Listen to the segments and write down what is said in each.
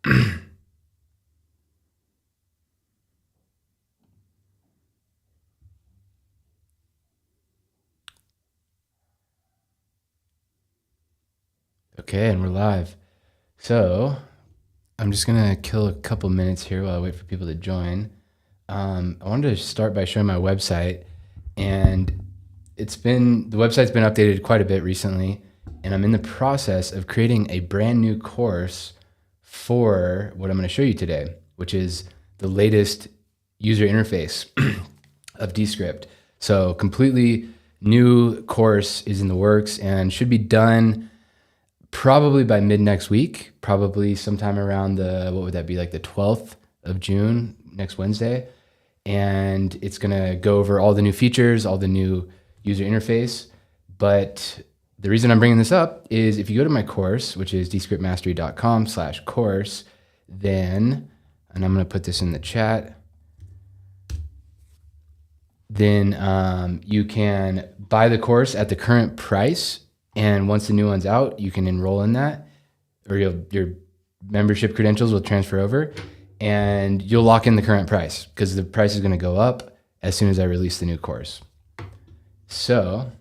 Okay, and we're live. So I'm just gonna kill a couple minutes here while I wait for people to join. I wanted to start by showing my website, and the website's been updated quite a bit recently, and I'm in the process of creating a brand new course for what I'm going to show you today, which is the latest user interface of Descript. So completely new course is in the works and should be done probably by mid next week, probably sometime around what would that be, like the 12th of June, next Wednesday. And it's gonna go over all the new features, all the new user interface. But the reason I'm bringing this up is if you go to my course, which is descriptmastery.com/course, then, and I'm gonna put this in the chat, then you can buy the course at the current price. And once the new one's out, you can enroll in that, or your membership credentials will transfer over, and you'll lock in the current price because the price is going to go up as soon as I release the new course. So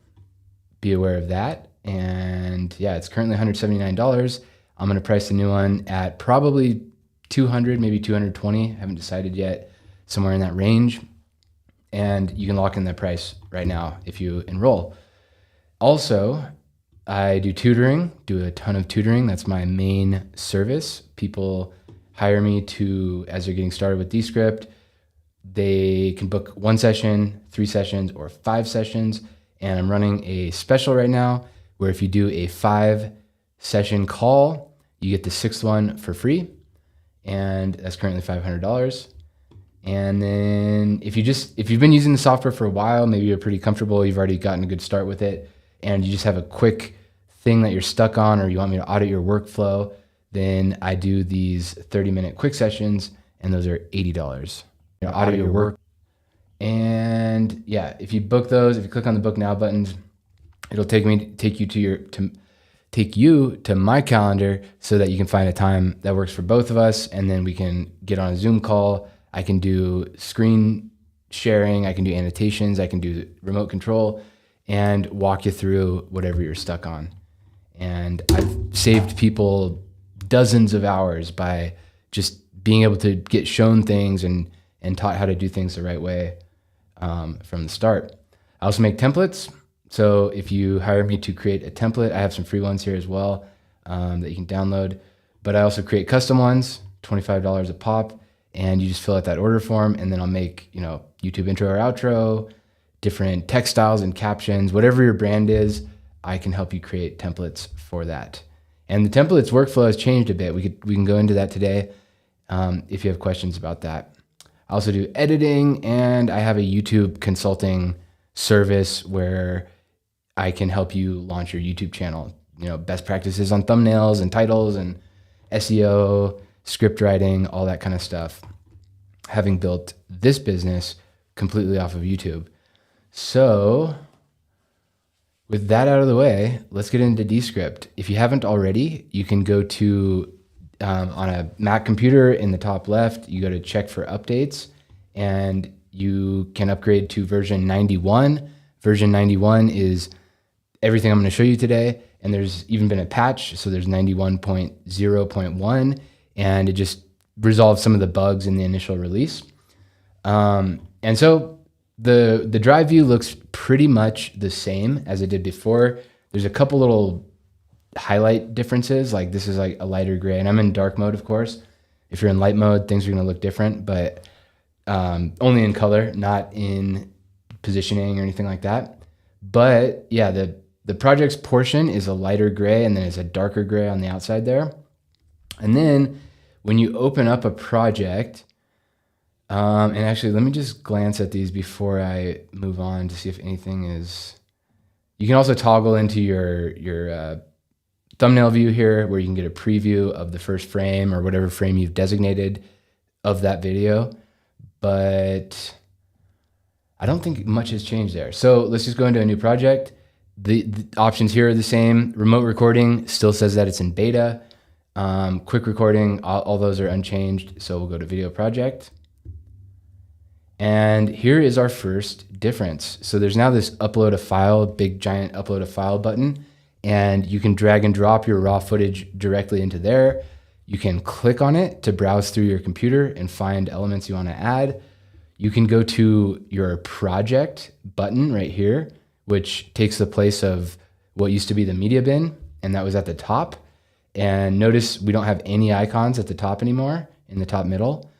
be aware of that. And yeah, it's currently $179. I'm going to price the new one at probably $200, maybe $220. Haven't decided yet, somewhere in that range. And you can lock in that price right now if you enroll. Also, I do tutoring, do a ton of tutoring. That's my main service. People hire me as they're getting started with Descript. They can book 1 session, 3 sessions, or 5 sessions. And I'm running a special right now where if you do a 5-session call, you get the 6th one for free. And that's currently $500. And then if you've been using the software for a while, maybe you're pretty comfortable, you've already gotten a good start with it, and you just have a quick thing that you're stuck on, or you want me to audit your workflow, then I do these 30-minute quick sessions, and those are $80. Audit your work. And yeah, if you book those, if you click on the book now buttons, it'll take you to my calendar so that you can find a time that works for both of us, and then we can get on a Zoom call. I can do screen sharing, I can do annotations, I can do remote control, and walk you through whatever you're stuck on. And I've saved people dozens of hours by just being able to get shown things and taught how to do things the right way from the start. I also make templates. So if you hire me to create a template, I have some free ones here as well that you can download. But I also create custom ones, $25 a pop, and you just fill out that order form, and then I'll make YouTube intro or outro, different text styles and captions, whatever your brand is, I can help you create templates for that. And the templates workflow has changed a bit. We can go into that today if you have questions about that. I also do editing, and I have a YouTube consulting service where I can help you launch your YouTube channel. Best practices on thumbnails and titles and SEO, script writing, all that kind of stuff, having built this business completely off of YouTube. So with that out of the way, let's get into Descript. If you haven't already, you can go to, on a Mac computer in the top left, you go to check for updates, and you can upgrade to version 91. Version 91 is everything I'm going to show you today, and there's even been a patch, so there's 91.0.1, and it just resolves some of the bugs in the initial release. And so the drive view looks pretty much the same as it did before. There's a couple little highlight differences, like this is like a lighter gray, and I'm in dark mode, of course. If you're in light mode, things are going to look different, but only in color, not in positioning or anything like that. But yeah, the project's portion is a lighter gray, and then it's a darker gray on the outside there. And then when you open up a project, and actually, let me just glance at these before I move on to see if anything is. You can also toggle into your thumbnail view here, where you can get a preview of the first frame or whatever frame you've designated of that video. But I don't think much has changed there. So let's just go into a new project. The options here are the same. Remote recording still says that it's in beta. Quick recording, all those are unchanged. So we'll go to video project. And here is our first difference. So there's now this upload a file, big giant upload a file button, and you can drag and drop your raw footage directly into there. You can click on it to browse through your computer and find elements you want to add. You can go to your project button right here, which takes the place of what used to be the media bin, and that was at the top. And notice we don't have any icons at the top anymore in the top middle.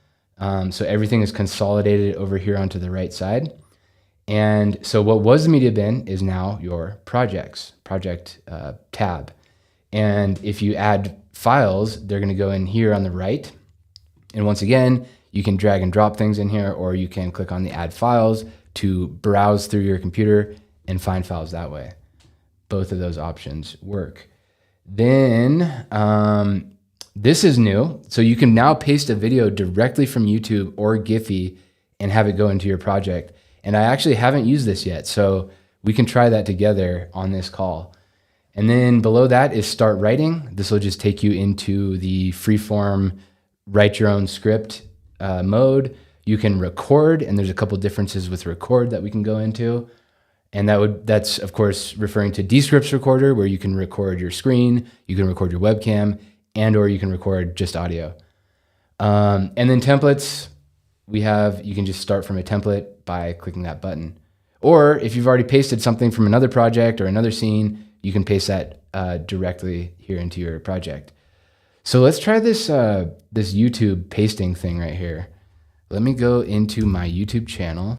So everything is consolidated over here onto the right side. And so what was the media bin is now your project tab. And if you add files, they're going to go in here on the right. And once again, you can drag and drop things in here, or you can click on the add files to browse through your computer and find files that way. Both of those options work. Then this is new. So you can now paste a video directly from YouTube or Giphy and have it go into your project. And I actually haven't used this yet, so we can try that together on this call. And then below that is start writing. This will just take you into the freeform, write your own script mode. You can record, and there's a couple differences with record that we can go into. And that's of course referring to Descript Recorder, where you can record your screen, you can record your webcam, or you can record just audio. And then templates, you can just start from a template by clicking that button. Or if you've already pasted something from another project or another scene, you can paste that directly here into your project. So let's try this YouTube pasting thing right here. Let me go into my YouTube channel,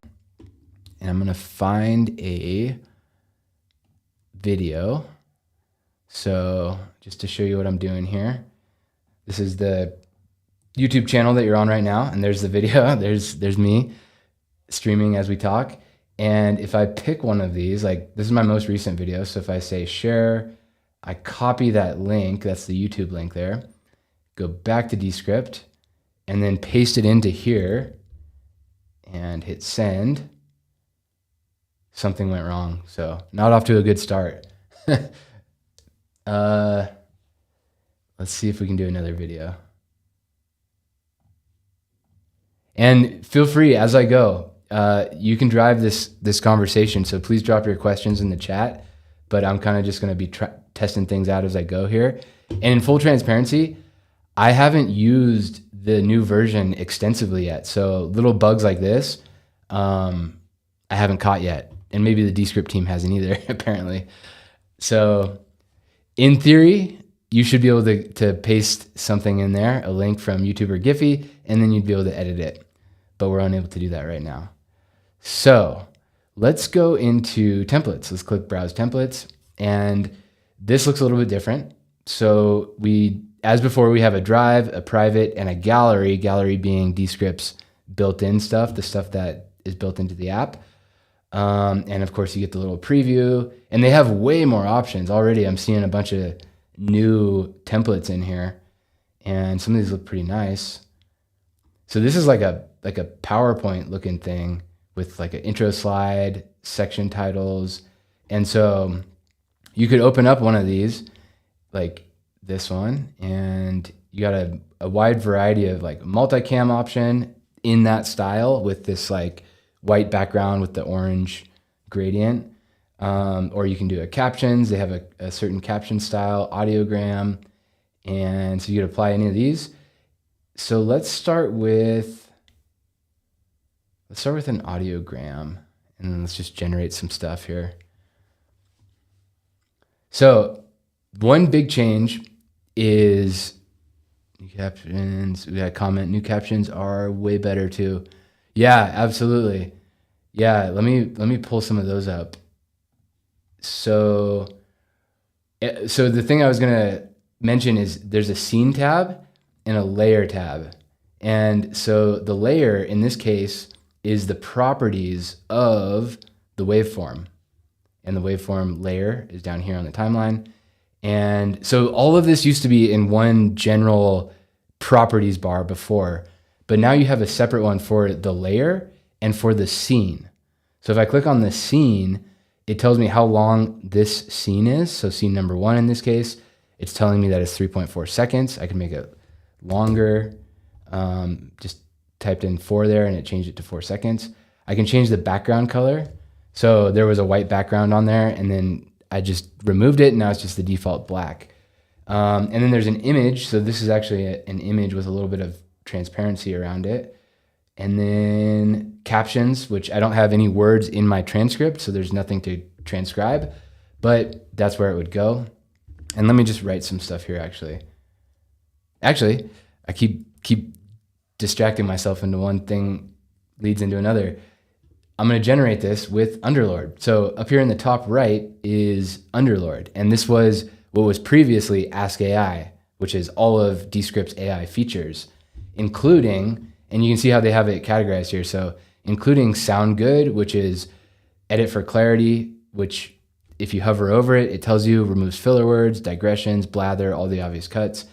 and I'm gonna find a video. So just to show you what I'm doing here, this is the YouTube channel that you're on right now, and there's the video. There's me streaming as we talk. And if I pick one of these, like this is my most recent video. So if I say share, I copy that link, that's the YouTube link there, go back to Descript, and then paste it into here and hit send. Something went wrong, so not off to a good start. Let's see if we can do another video. And feel free as I go. You can drive this conversation, so please drop your questions in the chat. But I'm kind of just going to be testing things out as I go here. And in full transparency, I haven't used the new version extensively yet. So little bugs like this, I haven't caught yet. And maybe the Descript team hasn't either, apparently. So in theory, you should be able to paste something in there, a link from YouTube or Giphy, and then you'd be able to edit it. But we're unable to do that right now. So let's go into templates. Let's click Browse Templates. And this looks a little bit different. So as before, we have a drive, a private, and a gallery being Descript's built-in stuff, the stuff that is built into the app. And of course, you get the little preview. And they have way more options. Already, I'm seeing a bunch of new templates in here. And some of these look pretty nice. So this is like a PowerPoint looking thing with like an intro slide, section titles. And so you could open up one of these, like this one, and you got a wide variety of like multicam option in that style with this like white background with the orange gradient. Or you can do a captions. They have a certain caption style, audiogram. And so you could apply any of these. So let's start with an audiogram, and then let's just generate some stuff here. So one big change is new captions. We got a comment. New captions are way better too. Yeah, absolutely. Yeah, let me pull some of those up. So the thing I was gonna mention is there's a scene tab and a layer tab. And so the layer in this case is the properties of the waveform. And the waveform layer is down here on the timeline. And so all of this used to be in one general properties bar before, but now you have a separate one for the layer and for the scene. So if I click on the scene, it tells me how long this scene is. So scene number 1 in this case. It's telling me that it's 3.4 seconds. I can make it longer. Just typed in 4 there and it changed it to 4 seconds. I can change the background color. So there was a white background on there and then I just removed it and now it's just the default black. And then there's an image. So this is actually an image with a little bit of transparency around it. And then captions, which I don't have any words in my transcript, so there's nothing to transcribe, but that's where it would go. And let me just write some stuff here, actually. I keep distracting myself into one thing leads into another. I'm going to generate this with Underlord. So up here in the top right is Underlord. And this was what was previously Ask AI, which is all of Descript's AI features, including, and you can see how they have it categorized here. So including Sound Good, which is edit for clarity, which if you hover over it, it tells you removes filler words, digressions, blather, all the obvious cuts.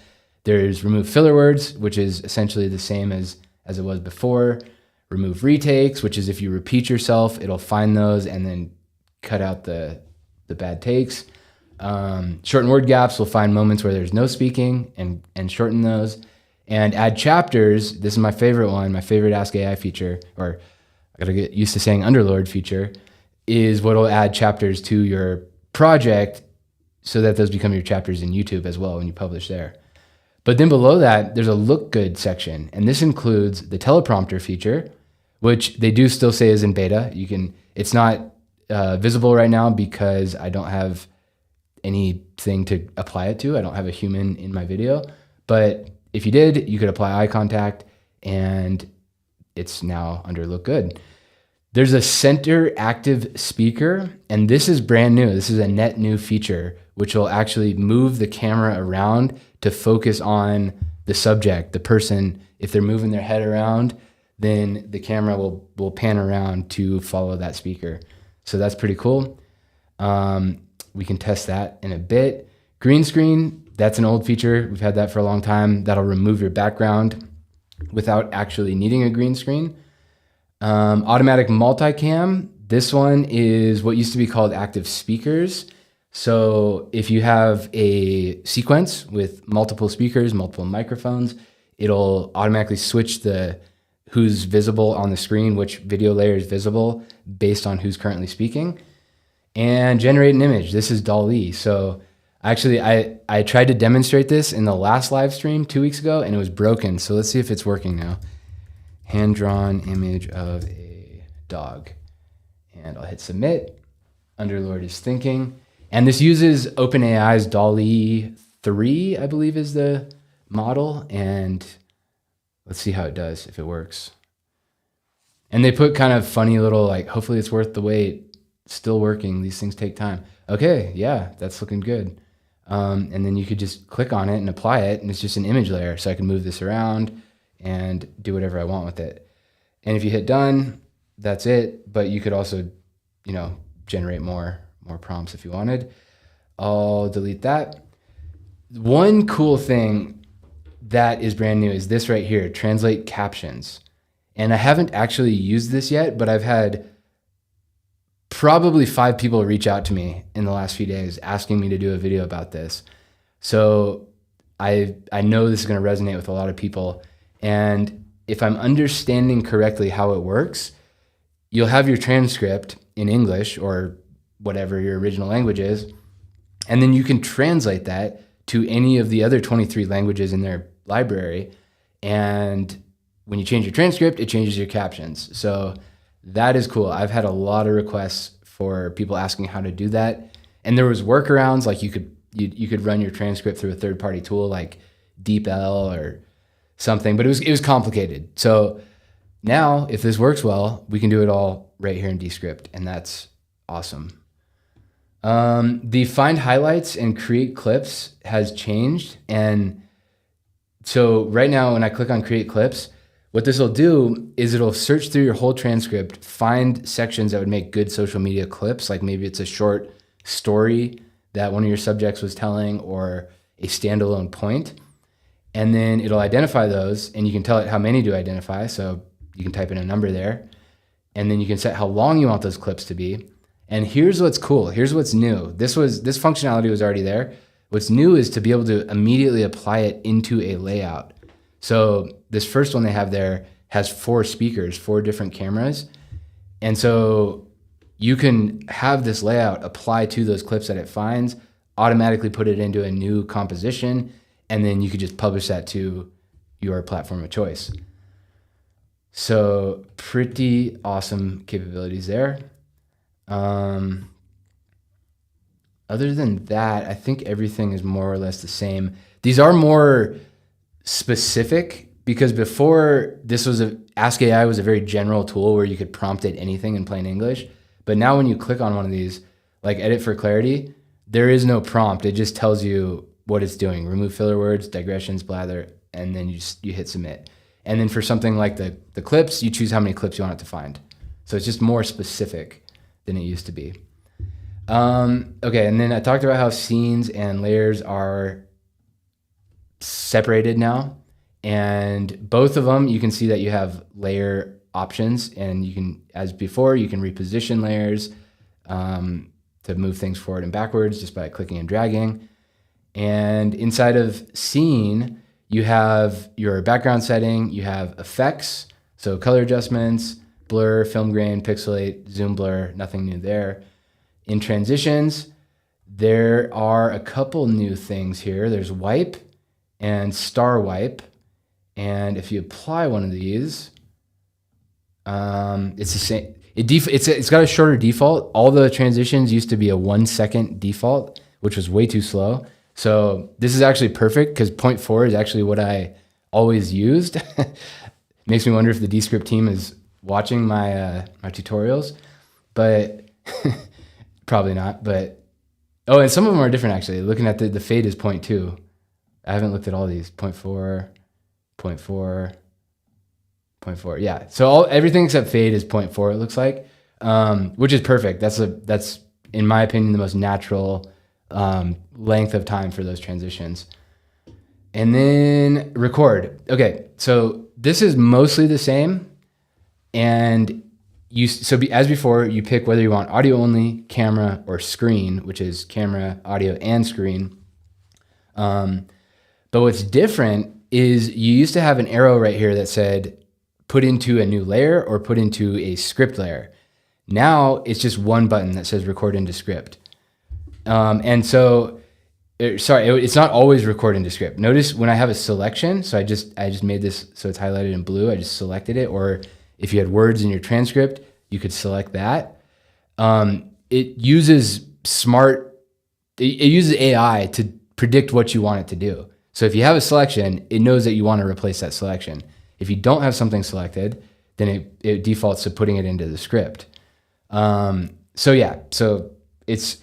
There's remove filler words, which is essentially the same as it was before. Remove retakes, which is if you repeat yourself, it'll find those and then cut out the bad takes. Shorten word gaps will find moments where there's no speaking and shorten those. And add chapters, this is my favorite one, my favorite Ask AI feature, or I gotta get used to saying Underlord feature, is what will add chapters to your project so that those become your chapters in YouTube as well when you publish there. But then below that, there's a look good section. And this includes the teleprompter feature, which they do still say is in beta. It's not visible right now because I don't have anything to apply it to. I don't have a human in my video, but if you did, you could apply eye contact and it's now under look good. There's a center active speaker, and this is brand new. This is a net new feature, which will actually move the camera around to focus on the subject, the person. If they're moving their head around, then the camera will pan around to follow that speaker. So that's pretty cool. We can test that in a bit. Green screen, that's an old feature. We've had that for a long time. That'll remove your background without actually needing a green screen. Automatic multicam. This one is what used to be called active speakers. So if you have a sequence with multiple speakers, multiple microphones, it'll automatically switch who's visible on the screen, which video layer is visible based on who's currently speaking. And generate an image. This is DALL-E. So actually, I tried to demonstrate this in the last live stream 2 weeks ago and it was broken. So let's see if it's working now. Hand-drawn image of a dog. And I'll hit submit. Underlord is thinking. And this uses OpenAI's DALL-E 3, I believe is the model. And let's see how it does, if it works. And they put kind of funny little, like, hopefully it's worth the wait. Still working. These things take time. Okay, yeah, that's looking good. And then you could just click on it and apply it, and it's just an image layer. So I can move this around and do whatever I want with it. And if you hit done, that's it. But you could also, generate more prompts if you wanted. I'll delete that. One cool thing that is brand new is this right here, translate captions. And I haven't actually used this yet, but I've had probably 5 people reach out to me in the last few days asking me to do a video about this. So I know this is going to resonate with a lot of people. And if I'm understanding correctly how it works, you'll have your transcript in English or whatever your original language is, and then you can translate that to any of the other 23 languages in their library. And when you change your transcript, it changes your captions. So that is cool. I've had a lot of requests for people asking how to do that. And there was workarounds, like you could run your transcript through a third-party tool like DeepL or something, but it was complicated. So now if this works well, we can do it all right here in Descript, and that's awesome. The find highlights and create clips has changed. And so right now when I click on create clips, what this will do is it'll search through your whole transcript, find sections that would make good social media clips, like maybe it's a short story that one of your subjects was telling or a standalone point. And then it'll identify those, and you can tell it how many to identify. So you can type in a number there, and then you can set how long you want those clips to be. And here's what's cool. Here's what's new. This functionality was already there, What's new is to be able to immediately apply it into a layout. So this first one they have there has 4 speakers, 4 different cameras. And so you can have this layout apply to those clips that it finds, automatically put it into a new composition, and then you could just publish that to your platform of choice. So pretty awesome capabilities there. Other than that, I think everything is more or less the same. These are more specific because before Ask AI was a very general tool where you could prompt it anything in plain English. But now when you click on one of these, like Edit for Clarity, there is no prompt. It just tells you what it's doing. Remove filler words, digressions, blather, and then you hit submit. And then for something like the clips, you choose how many clips you want it to find. So it's just more specific than it used to be. Okay, and then I talked about how scenes and layers are separated now. And both of them, you can see that you have layer options, and you can, as before, you can reposition layers to move things forward and backwards just by clicking and dragging. And inside of scene, you have your background setting, you have effects, so color adjustments, blur, film grain, pixelate, zoom blur, nothing new there. In transitions, there are a couple new things here. There's wipe and star wipe. And if you apply one of these, it's the same. It's got a shorter default. All the transitions used to be a 1 second default, which was way too slow. So this is actually perfect because 0.4 is actually what I always used. Makes me wonder if the Descript team is watching my tutorials, but probably not. But oh, and some of them are different actually. Looking at the fade is 0.2. I haven't looked at all these. 0.4, 0.4, 0.4. Yeah. So everything except fade is 0.4. It looks like, which is perfect. That's in my opinion the most natural length of time for those transitions. And then record. Okay, so this is mostly the same. And as before, you pick whether you want audio only, camera, or screen, which is camera, audio, and screen. But what's different is you used to have an arrow right here that said put into a new layer or put into a script layer. Now it's just one button that says record into script. And so, it's not always record into script. Notice when I have a selection, so I just made this so it's highlighted in blue, I just selected it, or if you had words in your transcript, you could select that. It uses AI to predict what you want it to do. So if you have a selection, it knows that you want to replace that selection. If you don't have something selected, then it defaults to putting it into the script. So it's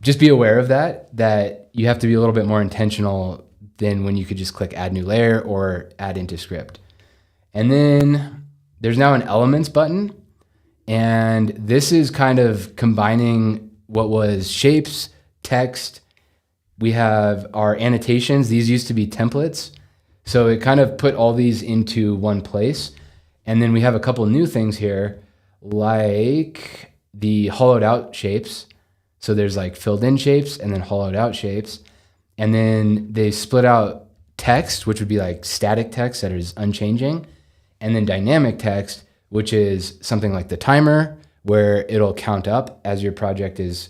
just be aware of that you have to be a little bit more intentional than when you could just click add new layer or add into script. And then there's now an elements button. And this is kind of combining what was shapes, text. We have our annotations. These used to be templates. So it kind of put all these into one place. And then we have a couple new things here, like the hollowed out shapes. So there's like filled in shapes and then hollowed out shapes. And then they split out text, which would be like static text that is unchanging. And then dynamic text, which is something like the timer, where it'll count up as your project is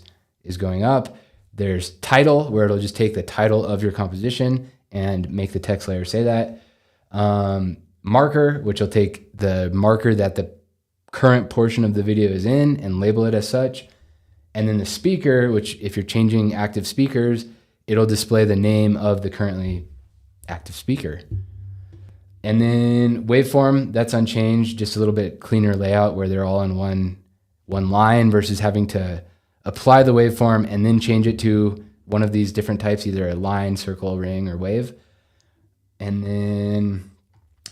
going up. There's title, where it'll just take the title of your composition and make the text layer say that. Marker, which will take the marker that the current portion of the video is in and label it as such. And then the speaker, which if you're changing active speakers, it'll display the name of the currently active speaker. And then waveform, that's unchanged, just a little bit cleaner layout where they're all in one line versus having to apply the waveform and then change it to one of these different types, either a line, circle, ring, or wave. And then,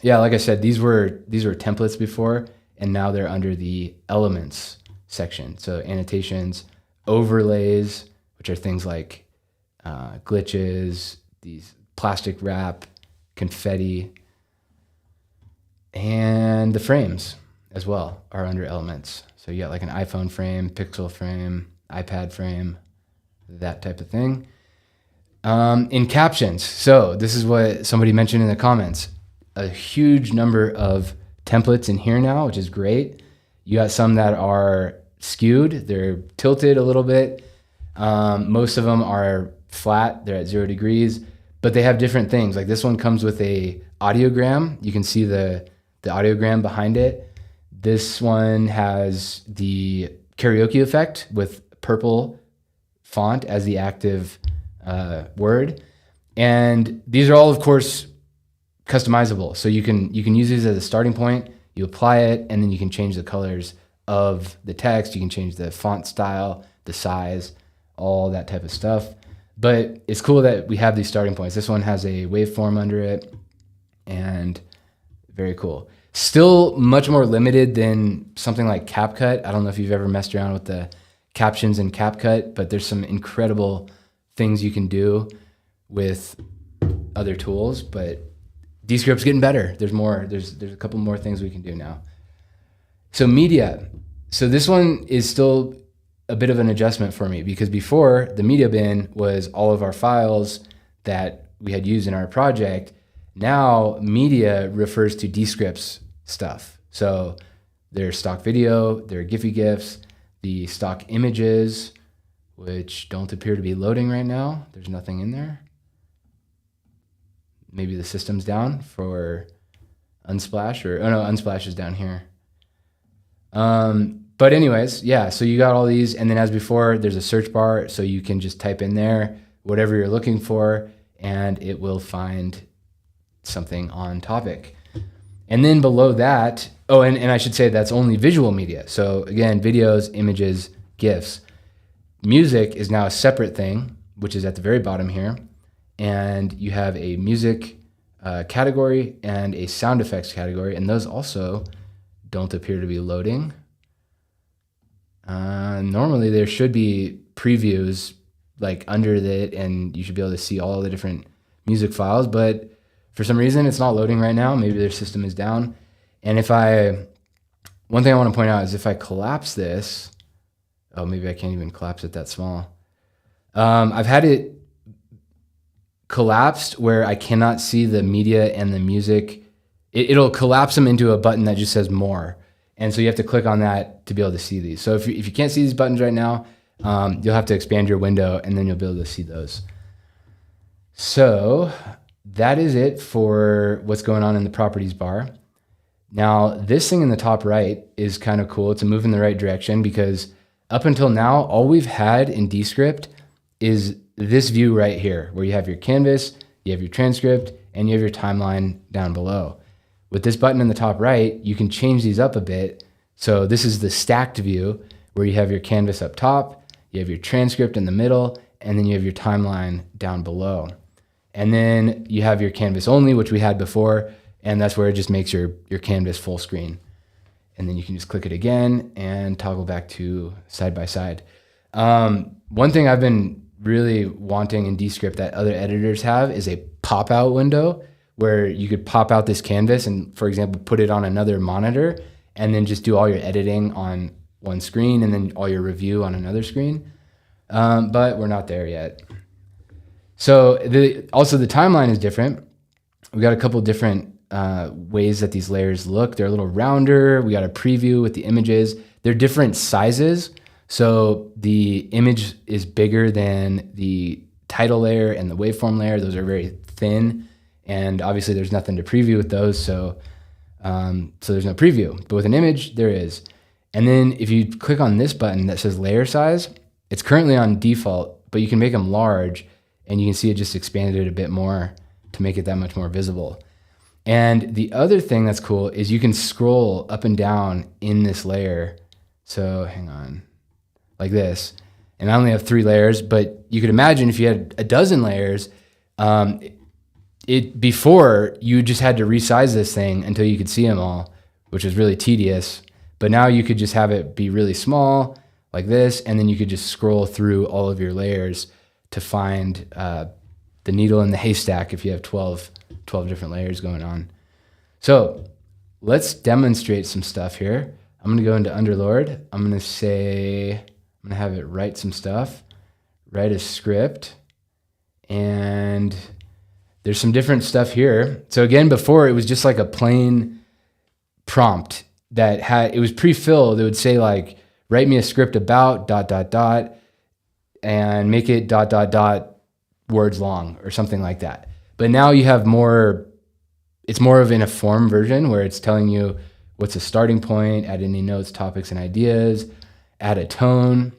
yeah, like I said, these were templates before, and now they're under the elements section. So annotations, overlays, which are things like glitches, these plastic wrap, confetti, and the frames as well are under elements. So you got like an iPhone frame, Pixel frame, iPad frame, that type of thing. In captions. So this is what somebody mentioned in the comments. A huge number of templates in here now, which is great. You got some that are skewed. They're tilted a little bit. Most of them are flat. They're at 0 degrees, but they have different things. Like this one comes with a audiogram. You can see the audiogram behind it. This one has the karaoke effect with purple font as the active word. And these are all, of course, customizable. So you can use these as a starting point. You apply it, and then you can change the colors of the text. You can change the font style, the size, all that type of stuff. But it's cool that we have these starting points. This one has a waveform under it, and very cool. Still much more limited than something like CapCut. I don't know if you've ever messed around with the captions in CapCut, but there's some incredible things you can do with other tools. But Descript's getting better. There's more. There's a couple more things we can do now. So media. So this one is still a bit of an adjustment for me, because before the media bin was all of our files that we had used in our project. Now media refers to Descript's stuff. So their stock video, their Giphy GIFs, the stock images, which don't appear to be loading right now. There's nothing in there. Maybe the system's down for Unsplash, or, oh no, Unsplash is down here. But anyways, yeah, so you got all these, and then as before, there's a search bar, so you can just type in there whatever you're looking for, and it will find something on topic. And then below that, oh, and I should say that's only visual media. So again, videos, images, GIFs. Music is now a separate thing, which is at the very bottom here. And you have a music category and a sound effects category, and those also don't appear to be loading. Normally there should be previews like under it, and you should be able to see all the different music files, but for some reason it's not loading right now. Maybe their system is down. And one thing I want to point out is if I collapse this, oh, maybe I can't even collapse it that small. I've had it collapsed where I cannot see the media and the music. It'll collapse them into a button that just says more. And so you have to click on that to be able to see these. So if you can't see these buttons right now, you'll have to expand your window, and then you'll be able to see those. So that is it for what's going on in the properties bar. Now, this thing in the top right is kind of cool. It's a move in the right direction, because up until now, all we've had in Descript is this view right here, where you have your canvas, you have your transcript, and you have your timeline down below. With this button in the top right, you can change these up a bit. So this is the stacked view, where you have your canvas up top, you have your transcript in the middle, and then you have your timeline down below. And then you have your canvas only, which we had before, and that's where it just makes your canvas full screen. And then you can just click it again and toggle back to side by side. One thing I've been really wanting in Descript that other editors have is a pop-out window, where you could pop out this canvas and, for example, put it on another monitor, and then just do all your editing on one screen and then all your review on another screen. But we're not there yet. So also the timeline is different. We got a couple different ways that these layers look. They're a little rounder. We got a preview with the images. They're different sizes. So the image is bigger than the title layer and the waveform layer. Those are very thin. And obviously there's nothing to preview with those. So there's no preview, but with an image there is. And then if you click on this button that says layer size, it's currently on default, but you can make them large, and you can see it just expanded a bit more to make it that much more visible. And the other thing that's cool is you can scroll up and down in this layer. So hang on, like this. And I only have 3 layers, but you could imagine if you had a dozen layers, before you just had to resize this thing until you could see them all, which is really tedious. But now you could just have it be really small like this, and then you could just scroll through all of your layers to find the needle in the haystack if you have 12 different layers going on. So let's demonstrate some stuff here. I'm going to go into Underlord. I'm going to have it write some stuff, write a script, And there's some different stuff here. So again, before it was just like a plain prompt that it was pre-filled. It would say like, write me a script about ... and make it ... words long or something like that. But now you have more, it's more of in a form version where it's telling you what's a starting point, add any notes, topics, and ideas, add a tone,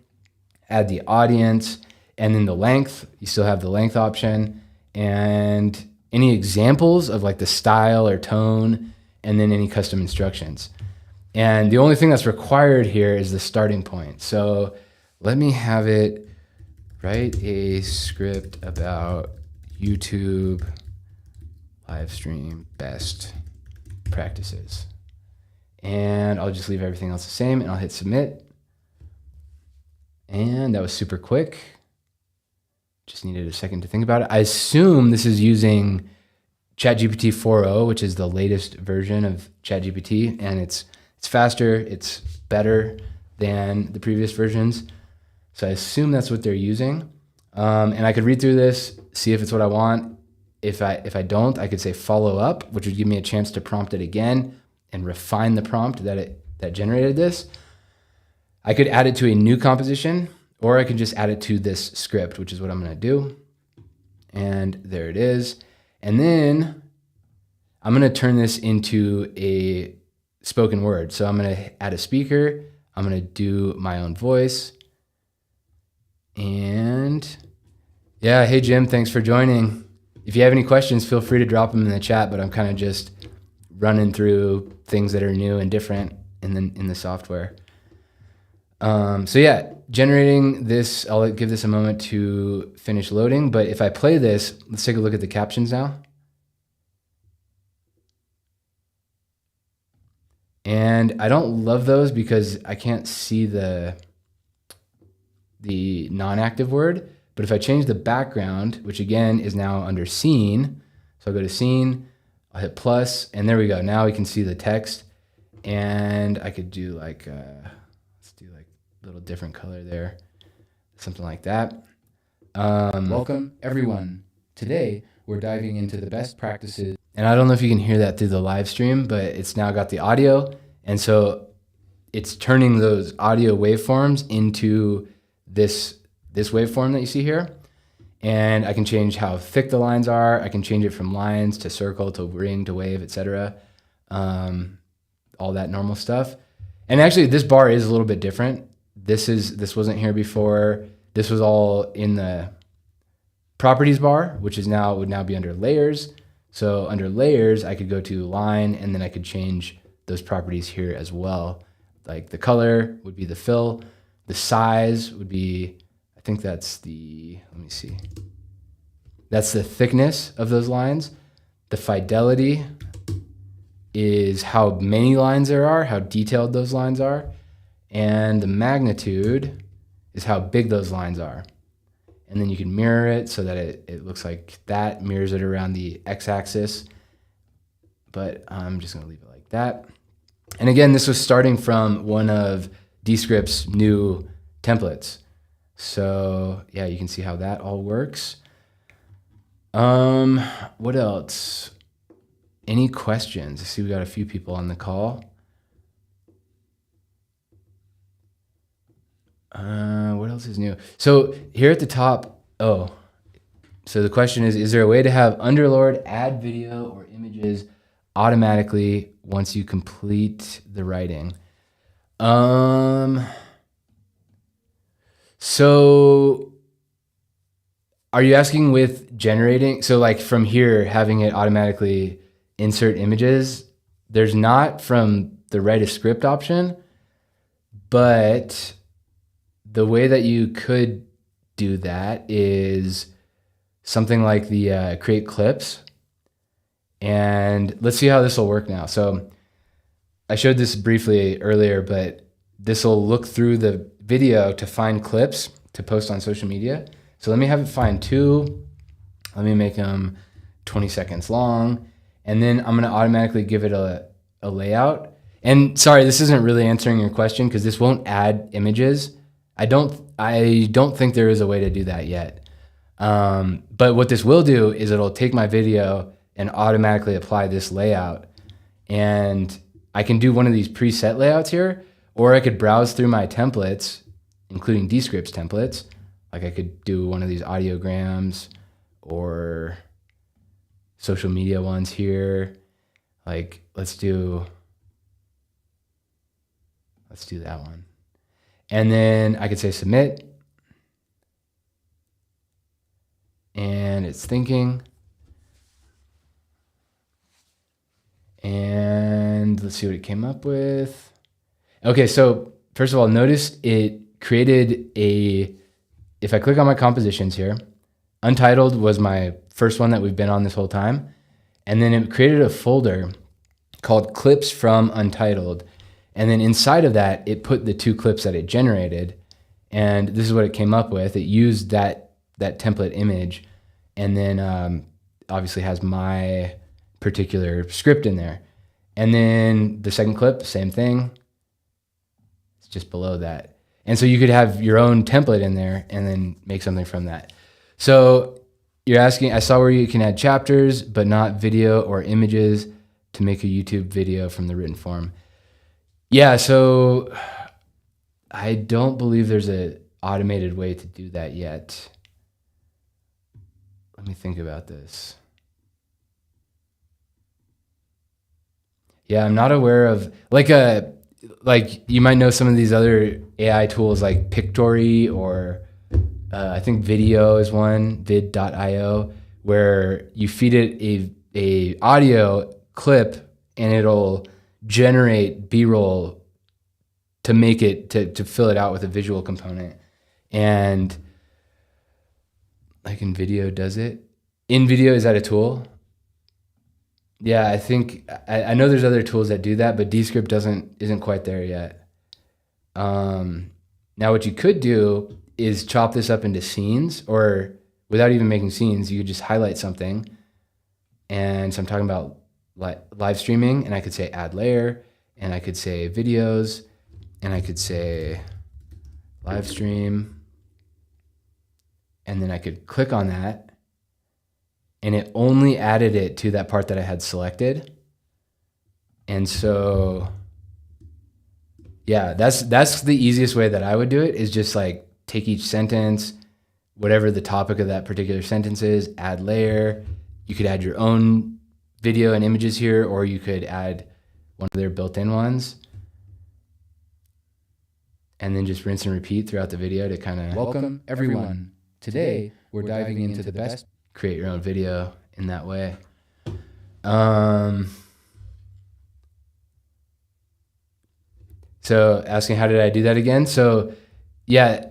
add the audience, and then the length. You still have the length option, and any examples of like the style or tone, and then any custom instructions. And the only thing that's required here is the starting point. So let me have it write a script about YouTube live stream best practices. And I'll just leave everything else the same, and I'll hit submit. And that was super quick. Just needed a second to think about it. I assume this is using ChatGPT 4.0, which is the latest version of ChatGPT, and it's faster, it's better than the previous versions. So I assume that's what they're using. And I could read through this, see if it's what I want. If I don't, I could say follow up, which would give me a chance to prompt it again and refine the prompt that generated this. I could add it to a new composition, or I could just add it to this script, which is what I'm gonna do. And there it is. And then I'm gonna turn this into a spoken word. So I'm gonna add a speaker. I'm gonna do my own voice. And yeah, hey Jim, thanks for joining. If you have any questions, feel free to drop them in the chat, but I'm kind of just running through things that are new and different in the software. So yeah, generating this, I'll give this a moment to finish loading, but if I play this, let's take a look at the captions now. And I don't love those because I can't see the non-active word. But if I change the background, which again is now under scene, so I'll go to scene, I'll hit plus, and there we go. Now we can see the text, and I could do like, let's do like a little different color there, something like that. Welcome everyone. Today we're diving into the best practices. And I don't know if you can hear that through the live stream, but it's now got the audio. And so it's turning those audio waveforms into this waveform that you see here. And I can change how thick the lines are. I can change it from lines to circle to ring to wave, etc. All that normal stuff. And actually this bar is a little bit different. This wasn't here before. This was all in the properties bar, which would now be under layers. So under layers, I could go to line, and then I could change those properties here as well. Like the color would be the fill. The size would be, I think that's let me see. That's the thickness of those lines. The fidelity is how many lines there are, how detailed those lines are. And the magnitude is how big those lines are. And then you can mirror it so that it looks like that, mirrors it around the x-axis. But I'm just gonna leave it like that. And again, this was starting from one of Descript's new templates. So yeah, you can see how that all works. What else? Any questions? I see we got a few people on the call. What else is new? So here at the top, so the question is there a way to have Underlord add video or images automatically once you complete the writing? So are you asking with generating? So like from here, having it automatically insert images, there's not from the write a script option, but the way that you could do that is something like the create clips. And let's see how this will work now. So I showed this briefly earlier, but this will look through the video to find clips to post on social media. So let me have it find 2. Let me make them 20 seconds long. And then I'm gonna automatically give it a layout. And sorry, this isn't really answering your question because this won't add images. I don't think there is a way to do that yet. But what this will do is it'll take my video and automatically apply this layout. And I can do one of these preset layouts here, or I could browse through my templates, including Descript's templates. Like I could do one of these audiograms or social media ones here. Like let's do that one. And then I could say submit. And it's thinking. And let's see what it came up with. Okay, so first of all, notice it created if I click on my compositions here, Untitled was my first one that we've been on this whole time. And then it created a folder called Clips from Untitled. And then inside of that, it put the 2 clips that it generated. And this is what it came up with. It used that template image, and then obviously has my particular script in there. And then the second clip, same thing. It's just below that. And so you could have your own template in there and then make something from that. So you're asking, I saw where you can add chapters, but not video or images to make a YouTube video from the written form. Yeah, so I don't believe there's an automated way to do that yet. Let me think about this. Yeah, I'm not aware of like you might know some of these other AI tools like Pictory, or I think Video is one, vid.io, where you feed it a audio clip and it'll generate B-roll to make it to fill it out with a visual component. And like InVideo does it. InVideo, is that a tool? Yeah, I think I know there's other tools that do that, but Descript isn't quite there yet. Now what you could do is chop this up into scenes, or without even making scenes, you could just highlight something. And so I'm talking about live streaming, and I could say add layer, and I could say videos, and I could say live stream, and then I could click on that, and it only added it to that part that I had selected. And so, yeah, that's the easiest way that I would do it, is just like take each sentence, whatever the topic of that particular sentence is, add layer. You could add your own video and images here, or you could add one of their built-in ones, and then just rinse and repeat throughout the video to kind of Welcome, everyone. Today, we're diving into the best. Create your own video in that way. So asking, how did I do that again? So yeah,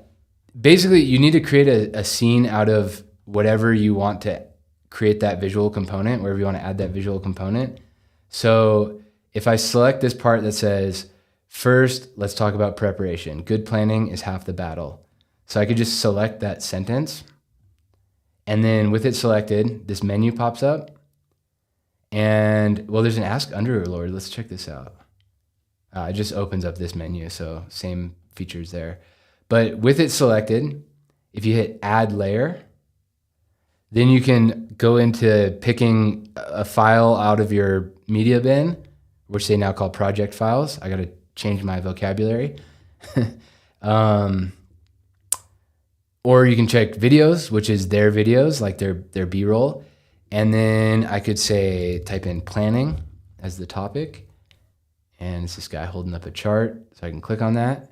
basically you need to create a scene out of whatever you want to create that visual component, wherever you want to add that visual component. So if I select this part that says, first, let's talk about preparation. Good planning is half the battle. So I could just select that sentence. And then with it selected, this menu pops up. And well, there's an Ask Underlord. Let's check this out. It just opens up this menu. So same features there. But with it selected, if you hit add layer, then you can go into picking a file out of your media bin, which they now call project files. I got to change my vocabulary. Or you can check videos, which is their videos, like their B-roll. And then I could say, type in planning as the topic. And it's this guy holding up a chart. So I can click on that.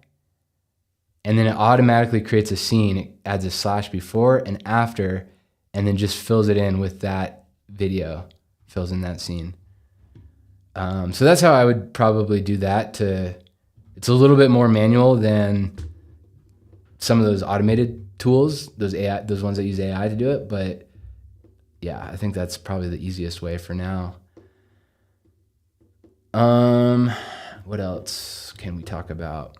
And then it automatically creates a scene. It adds a slash before and after, and then just fills it in with that video, fills in that scene. So that's how I would probably do that. It's a little bit more manual than some of those automated tools, those ones that use AI to do it. But yeah, I think that's probably the easiest way for now. What else can we talk about?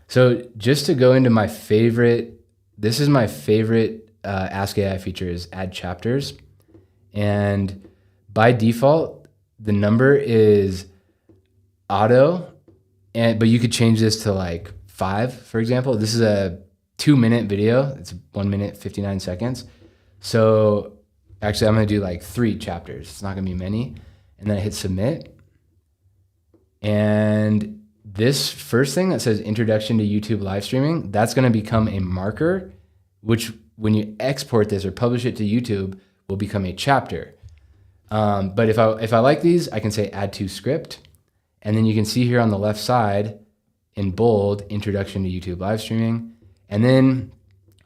So just to go into my favorite, this is my favorite Ask AI feature, is add chapters. And by default, the number is auto, but you could change this to like 5, for example. This is a 2-minute video. It's 1 minute, 59 seconds. So actually I'm going to do like 3 chapters. It's not going to be many. And then I hit submit. And this first thing that says introduction to YouTube live streaming, that's going to become a marker, which when you export this or publish it to YouTube will become a chapter. But if I like these, I can say add to script. And then you can see here on the left side in bold, introduction to YouTube live streaming. And then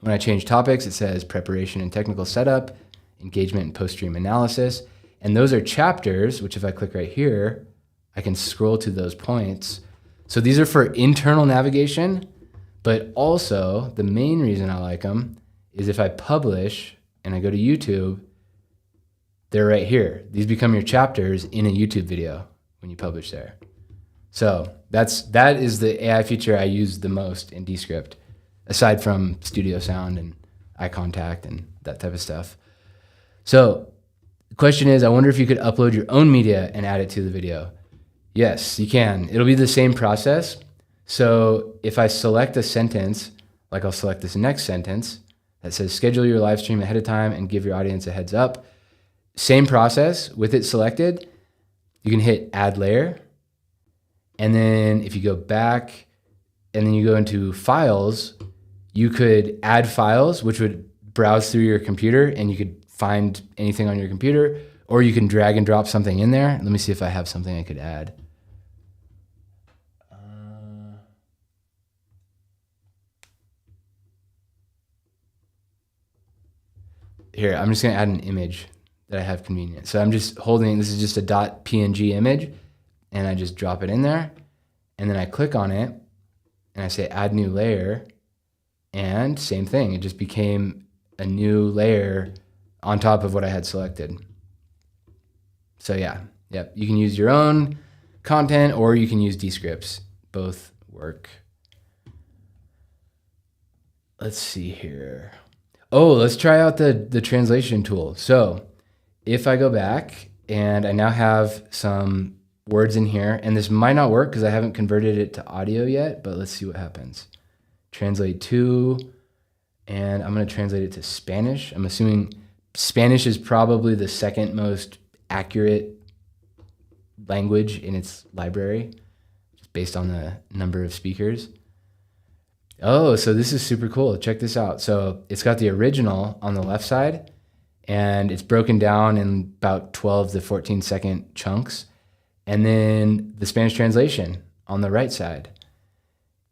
when I change topics, it says preparation and technical setup, engagement and post-stream analysis. And those are chapters, which if I click right here, I can scroll to those points. So these are for internal navigation, but also the main reason I like them is if I publish and I go to YouTube, they're right here. These become your chapters in a YouTube video when you publish there. So that is the AI feature I use the most in Descript, aside from studio sound and eye contact and that type of stuff. So the question is, I wonder if you could upload your own media and add it to the video. Yes, you can. It'll be the same process. So if I select a sentence, like I'll select this next sentence that says schedule your live stream ahead of time and give your audience a heads up. Same process with it selected. You can hit add layer. And then if you go back and then you go into files, you could add files, which would browse through your computer and you could find anything on your computer, or you can drag and drop something in there. Let me see if I have something I could add. Here, I'm just gonna add an image that I have convenient. So I'm just holding, this is just a .png image, and I just drop it in there, and then I click on it, and I say add new layer, and same thing, it just became a new layer on top of what I had selected. So yeah, you can use your own content or you can use Descripts. Both work. Let's see here. Oh, let's try out the translation tool. So if I go back and I now have some words in here, and this might not work because I haven't converted it to audio yet, but let's see what happens. Translate to, and I'm going to translate it to Spanish. I'm assuming Spanish is probably the second most accurate language in its library, just based on the number of speakers. Oh, so this is super cool. Check this out. So it's got the original on the left side, and it's broken down in about 12 to 14 second chunks. And then the Spanish translation on the right side.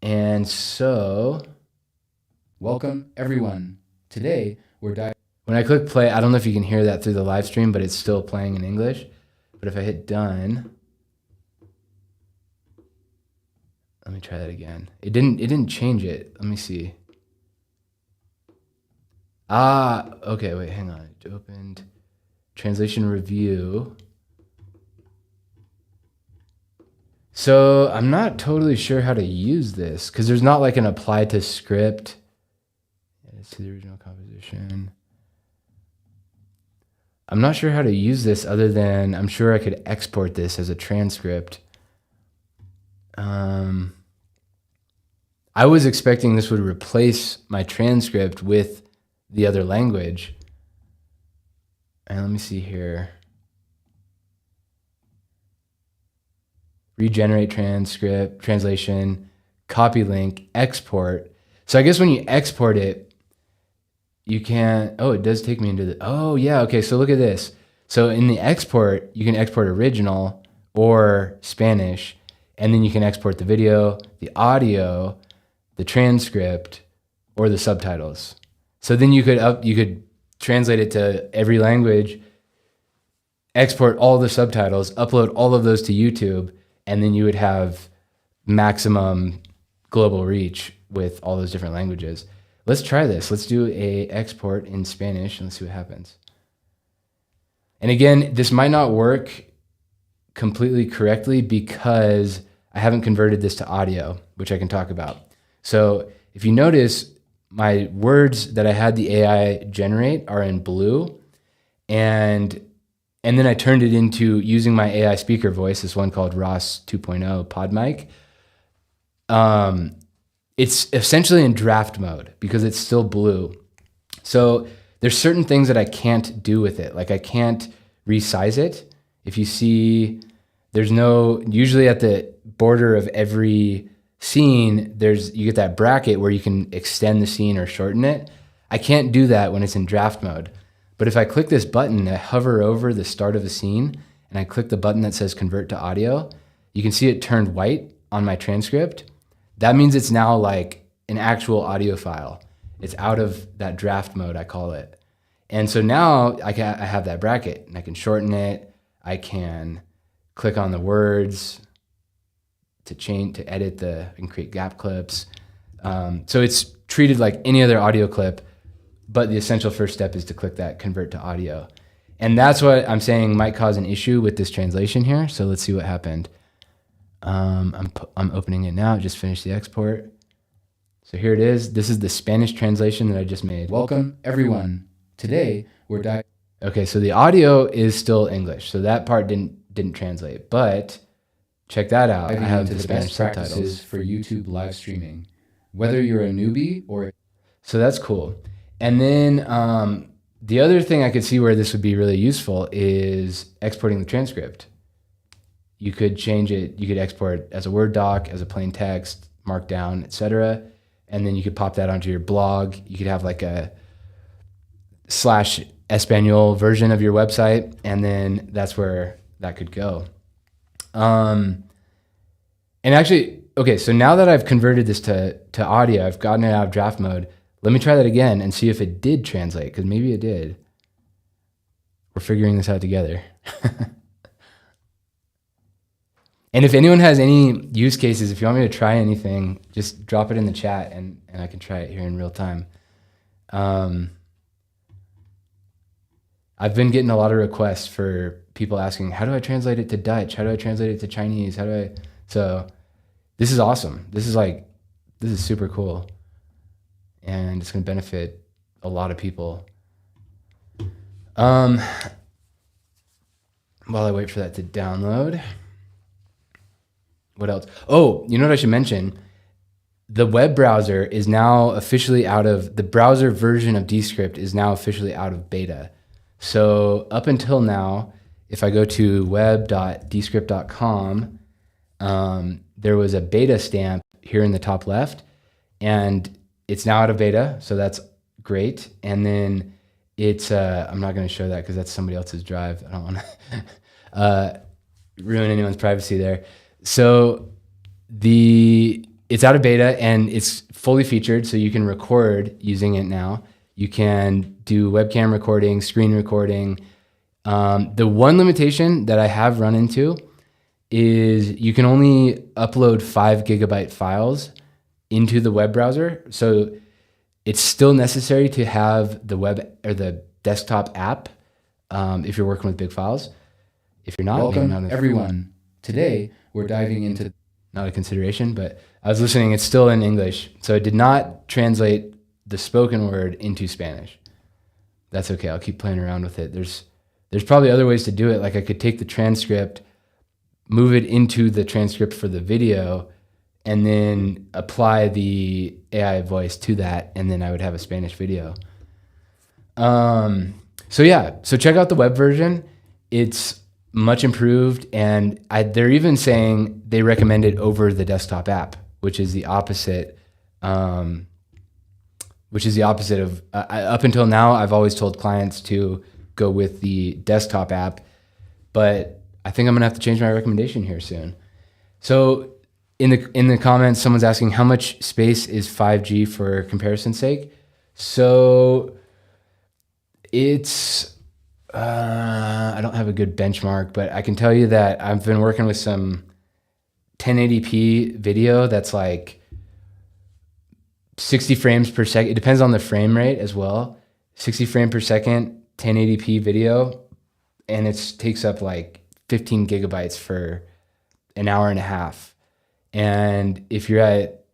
And so, welcome everyone. Today, we're diving. When I click play, I don't know if you can hear that through the live stream, but it's still playing in English. But if I hit done, let me try that again. It didn't change it. Let me see. Okay, wait, hang on. It opened translation review. So I'm not totally sure how to use this because there's not like an apply to script. It's to the original composition. I'm not sure how to use this other than I'm sure I could export this as a transcript. I was expecting this would replace my transcript with the other language. And let me see here. Regenerate transcript, translation, copy link, export. So I guess when you export it, you can, oh, it does take me into the, oh yeah, okay, so look at this. So in the export, you can export original or Spanish, and then you can export the video, the audio, the transcript, or the subtitles. So then you could translate it to every language, export all the subtitles, upload all of those to YouTube, and then you would have maximum global reach with all those different languages. Let's try this. Let's do a export in Spanish and let's see what happens. And again, this might not work completely correctly because I haven't converted this to audio, which I can talk about. So if you notice, my words that I had the AI generate are in blue, and then I turned it into using my AI speaker voice, this one called Ross 2.0 PodMic. it's essentially in draft mode because it's still blue. So there's certain things that I can't do with it. Like I can't resize it. If you see, there's no, usually at the border of every scene, you get that bracket where you can extend the scene or shorten it. I can't do that when it's in draft mode. But if I click this button, I hover over the start of a scene and I click the button that says convert to audio, you can see it turned white on my transcript. That means it's now like an actual audio file. It's out of that draft mode, I call it. And so now I have that bracket and I can shorten it. I can click on the words to edit and create gap clips. So it's treated like any other audio clip, but the essential first step is to click that convert to audio. And that's what I'm saying might cause an issue with this translation here. So let's see what happened. I'm opening it now. Just finished the export. So here it is. This is the Spanish translation that I just made. Welcome, everyone. Today, we're diving. Okay, so the audio is still English. So that part didn't translate. But check that out. I have the Spanish subtitles for YouTube live streaming. Whether you're a newbie or... So that's cool. And then the other thing I could see where this would be really useful is exporting the transcript. You could change it. You could export as a Word doc, as a plain text, markdown, etc. And then you could pop that onto your blog. You could have like a /Espanol version of your website, and then that's where that could go. And actually, okay, so now that I've converted this to audio, I've gotten it out of draft mode. Let me try that again and see if it did translate, because maybe it did. We're figuring this out together. And if anyone has any use cases, if you want me to try anything, just drop it in the chat and I can try it here in real time. I've been getting a lot of requests for people asking, how do I translate it to Dutch? How do I translate it to Chinese? So this is awesome. This is super cool. And it's going to benefit a lot of people. While I wait for that to download. What else? Oh, you know what I should mention? The web browser is now officially the browser version of Descript is now officially out of beta. So up until now, if I go to web.descript.com, there was a beta stamp here in the top left, and it's now out of beta, so that's great. And then it's, I'm not going to show that because that's somebody else's drive. I don't want to ruin anyone's privacy there. So it's out of beta and it's fully featured, so you can record using it now. You can do webcam recording, screen recording. The one limitation that I have run into is you can only upload 5 gigabyte files into the web browser. So it's still necessary to have the web or the desktop app if you're working with big files. If you're not, welcome everyone. Today, we're diving into... Not a consideration, but I was listening. It's still in English. So it did not translate the spoken word into Spanish. That's okay. I'll keep playing around with it. There's probably other ways to do it. Like I could take the transcript, move it into the transcript for the video, and then apply the AI voice to that, and then I would have a Spanish video. So check out the web version. It's much improved, and they're even saying they recommend it over the desktop app, which is the opposite. Of up until now, I've always told clients to go with the desktop app, but I think I'm gonna have to change my recommendation here soon. So in the comments, someone's asking how much space is 5G for comparison's sake. So it's I don't have a good benchmark, but I can tell you that I've been working with some 1080p video that's like 60 frames per second. It depends on the frame rate as well. 60 frame per second, 1080p video, and it takes up like 15 gigabytes for an hour and a half. And if you're at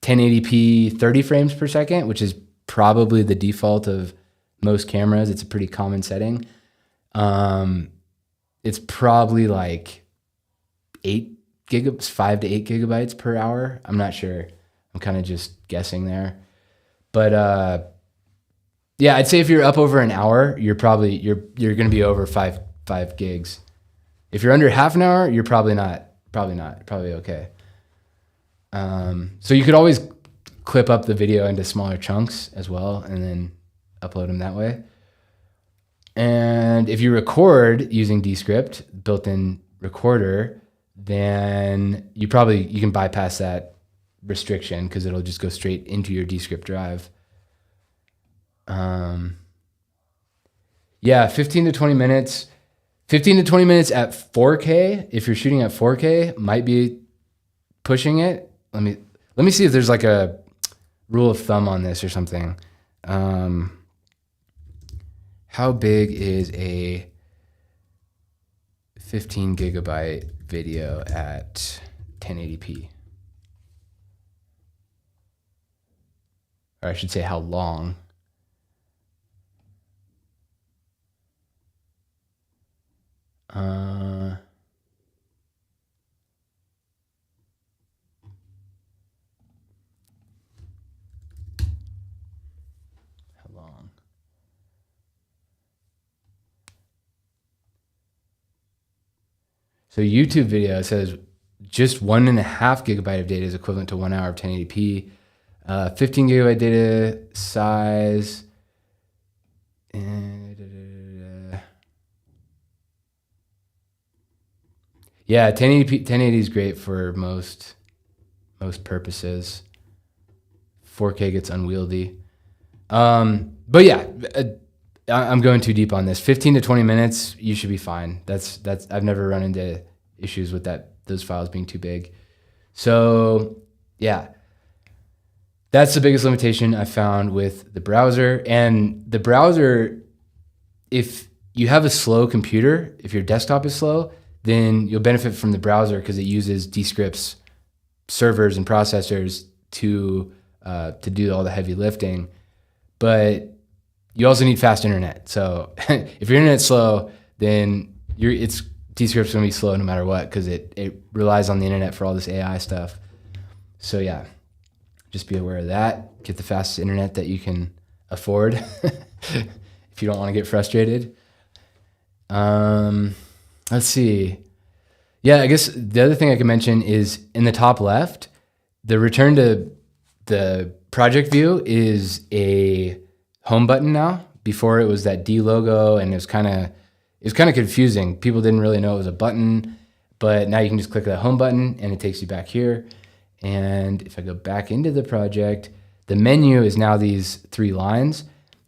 1080p 30 frames per second, which is probably the default of most cameras, it's a pretty common setting. It's probably like 5 to 8 gigabytes per hour. I'm not sure. I'm kind of just guessing there. But yeah, I'd say if you're up over an hour, you're going to be over five gigs. If you're under half an hour, you're probably okay. So you could always clip up the video into smaller chunks as well, and then upload them that way. And if you record using Descript, built-in recorder, then you can bypass that restriction because it'll just go straight into your Descript drive. Yeah, 15 to 20 minutes. 15 to 20 minutes at 4K, if you're shooting at 4K, might be pushing it. Let me see if there's like a rule of thumb on this or something. How big is a 15 gigabyte video at 1080p? Or I should say how long. How long? So YouTube video says just 1.5 gigabyte of data is equivalent to 1 hour of 1080p. 15 gigabyte data size. Yeah, 1080 is great for most purposes. 4K gets unwieldy. But yeah, I'm going too deep on this. 15 to 20 minutes, you should be fine. That's I've never run into issues with those files being too big. So yeah, that's the biggest limitation I found with the browser. And the browser, if you have a slow computer, if your desktop is slow, then you'll benefit from the browser because it uses Descript's servers and processors to do all the heavy lifting. But you also need fast internet. So if your internet's slow, then Descript's gonna be slow no matter what because it relies on the internet for all this AI stuff. So yeah, just be aware of that. Get the fastest internet that you can afford if you don't want to get frustrated. Let's see. Yeah, I guess the other thing I can mention is in the top left, the return to the project view is a home button now. Before it was that D logo, and it was kind of confusing. People didn't really know it was a button, but now you can just click that home button and it takes you back here. And if I go back into the project, the menu is now these 3 lines,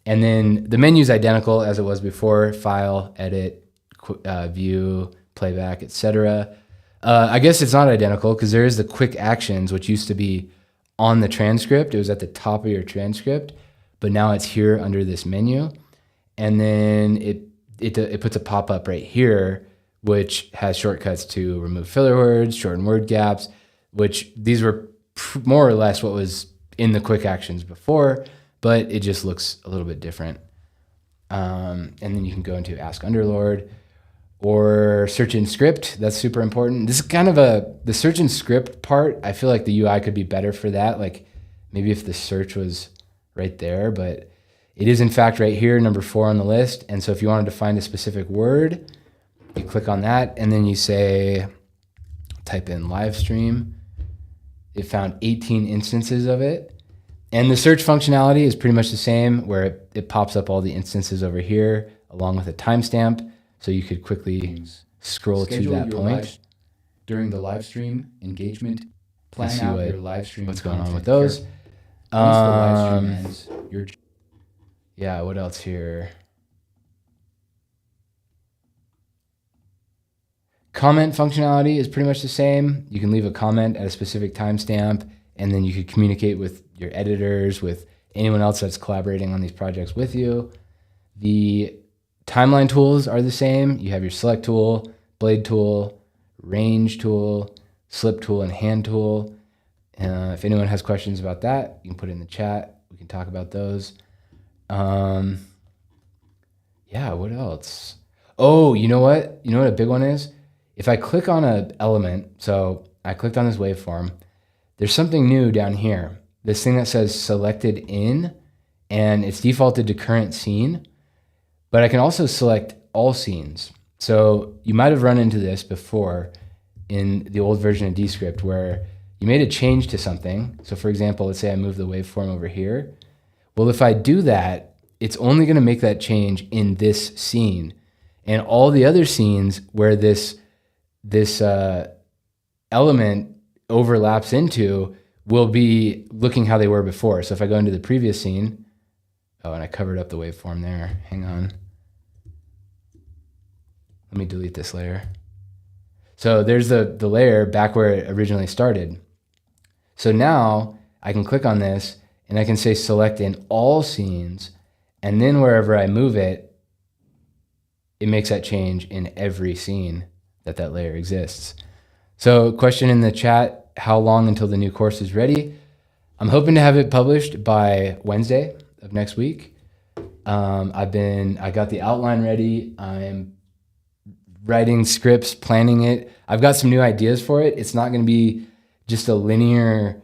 and then the menu is identical as it was before: file, edit, view, playback, etc. I guess it's not identical because there is the quick actions, which used to be on the transcript. It was at the top of your transcript, but now it's here under this menu. And then it puts a pop-up right here, which has shortcuts to remove filler words, shorten word gaps, which these were more or less what was in the quick actions before, but it just looks a little bit different. And then you can go into Ask Underlord or search in script. That's super important. This is kind of the search in script part. I feel like the UI could be better for that. Like maybe if the search was right there, but it is in fact right here, number 4 on the list. And so if you wanted to find a specific word, you click on that and then you say, type in live stream. It found 18 instances of it. And the search functionality is pretty much the same, where it pops up all the instances over here along with a timestamp. So you could quickly scroll to that point. During the live stream engagement, plan out your live stream. What's going on with those? Once the live stream ends, yeah, what else here? Comment functionality is pretty much the same. You can leave a comment at a specific timestamp, and then you could communicate with your editors, with anyone else that's collaborating on these projects with you. The timeline tools are the same. You have your select tool, blade tool, range tool, slip tool, and hand tool. If anyone has questions about that, you can put it in the chat. We can talk about those. Yeah, what else? Oh, you know what? You know what a big one is? If I click on an element, so I clicked on this waveform, there's something new down here. This thing that says selected in, and it's defaulted to current scene, but I can also select all scenes. So you might have run into this before in the old version of Descript where you made a change to something. So for example, let's say I move the waveform over here. Well, if I do that, it's only going to make that change in this scene. And all the other scenes where this element overlaps into will be looking how they were before. So if I go into the previous scene, oh, and I covered up the waveform there. Hang on. Let me delete this layer. So there's the layer back where it originally started. So now I can click on this and I can say select in all scenes, and then wherever I move it, it makes that change in every scene that layer exists. So question in the chat, how long until the new course is ready? I'm hoping to have it published by Wednesday of next week. I got the outline ready. I'm writing scripts, planning it. I've got some new ideas for it. It's not going to be just a linear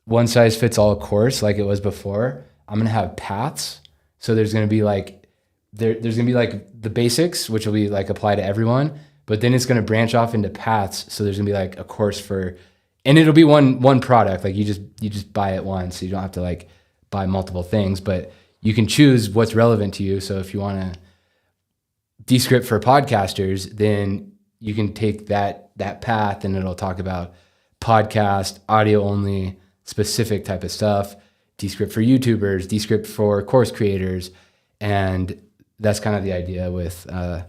one size fits all course like it was before. I'm going to have paths. So there's going to be like, there's going to be like the basics, which will be like apply to everyone, but then it's going to branch off into paths. So there's going to be like a course for, and it'll be one product. Like you just buy it once. So you don't have to like buy multiple things, but you can choose what's relevant to you. So if you want to Descript for podcasters, then you can take that path and it'll talk about podcast, audio only, specific type of stuff, Descript for YouTubers, Descript for course creators. And that's kind of the idea with the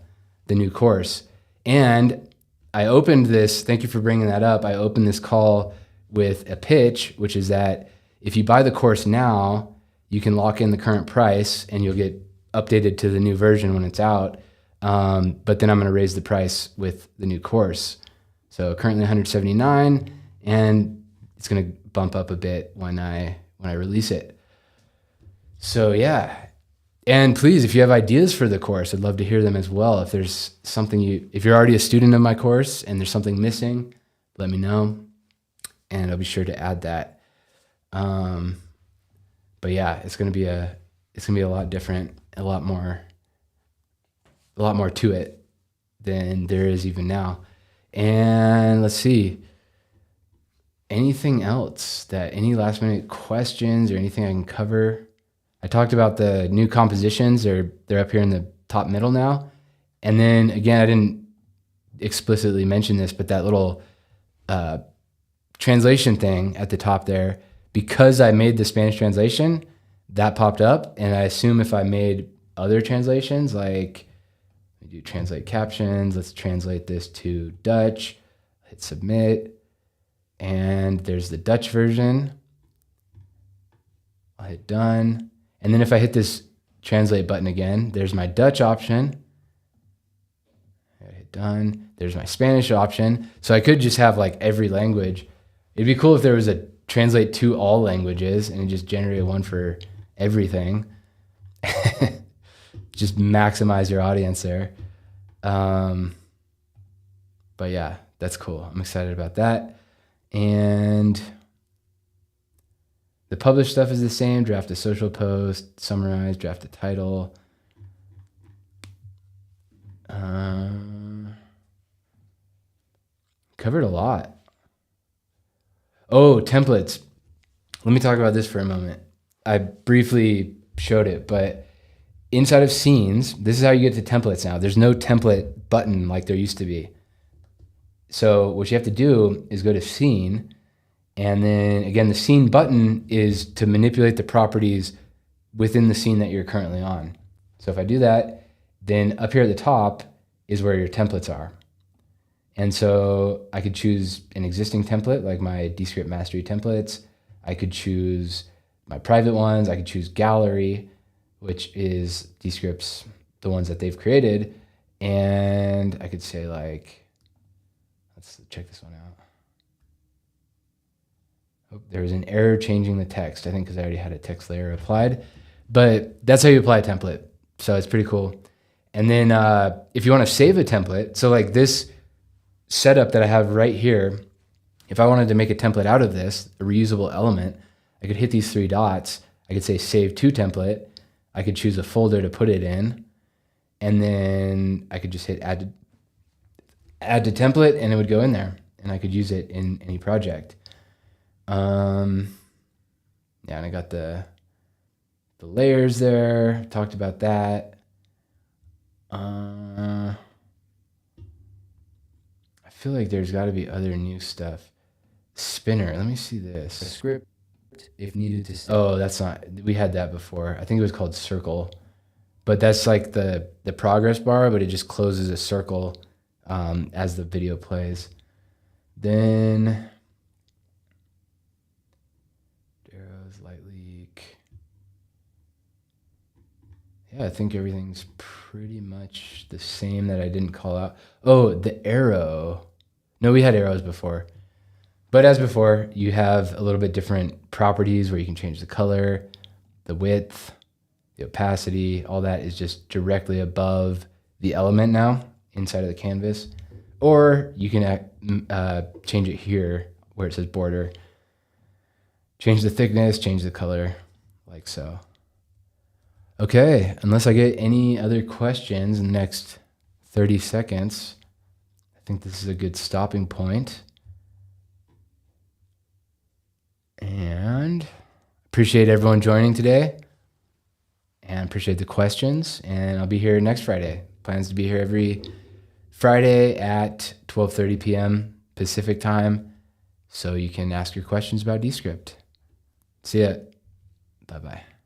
new course. And I opened this, thank you for bringing that up. I opened this call with a pitch, which is that if you buy the course now, you can lock in the current price and you'll get updated to the new version when it's out. But then I'm going to raise the price with the new course. So currently $179, and it's going to bump up a bit when I release it. So yeah. And please, if you have ideas for the course, I'd love to hear them as well. If there's something if you're already a student of my course and there's something missing, let me know and I'll be sure to add that. But yeah, it's going to be a lot different, a lot more to it than there is even now. And let's see, anything else any last minute questions or anything I can cover? I talked about the new compositions. They're up here in the top middle now. And then again, I didn't explicitly mention this, but that little translation thing at the top there, because I made the Spanish translation, that popped up. And I assume if I made other translations, like we do translate captions, let's translate this to Dutch, hit submit, and there's the Dutch version. I'll hit done. And then if I hit this translate button again, there's my Dutch option. I hit done. There's my Spanish option. So I could just have like every language. It'd be cool if there was a translate to all languages and it just generated one for everything. Just maximize your audience there. But yeah, that's cool. I'm excited about that. And the published stuff is the same. Draft a social post, summarize, draft a title. Covered a lot. Oh, templates. Let me talk about this for a moment. I briefly showed it, but inside of scenes, this is how you get to templates now. There's no template button like there used to be. So what you have to do is go to scene, and then again, the scene button is to manipulate the properties within the scene that you're currently on. So if I do that, then up here at the top is where your templates are. And so I could choose an existing template, like my Descript Mastery templates. I could choose my private ones. I could choose gallery, which is Descript's, the ones that they've created. And I could say like, let's check this one out. Oh, there was an error changing the text, I think because I already had a text layer applied. But that's how you apply a template. So it's pretty cool. And then if you want to save a template, so like this setup that I have right here, If I wanted to make a template out of this, a reusable element, I could hit these 3 dots. I could say save to template. I could choose a folder to put it in. And then I could just hit add to template, and it would go in there. And I could use it in any project. Yeah, and I got the layers there. Talked about that. I feel like there's got to be other new stuff. Spinner. Let me see this. Descript if needed to. Oh, that's not. We had that before. I think it was called circle, but that's like the progress bar, but it just closes a circle as the video plays. Then arrows, light leak. Yeah, I think everything's pretty much the same that I didn't call out. Oh, the arrow. No, we had arrows before. But as before, you have a little bit different properties where you can change the color, the width, the opacity. All that is just directly above the element now inside of the canvas. Or you can change it here where it says border. Change the thickness, change the color, like so. Okay, unless I get any other questions in the next 30 seconds, I think this is a good stopping point. And appreciate everyone joining today, and appreciate the questions. And I'll be here next Friday. Plans to be here every Friday at 12:30 p.m. Pacific time, so you can ask your questions about Descript. See ya. Bye-bye.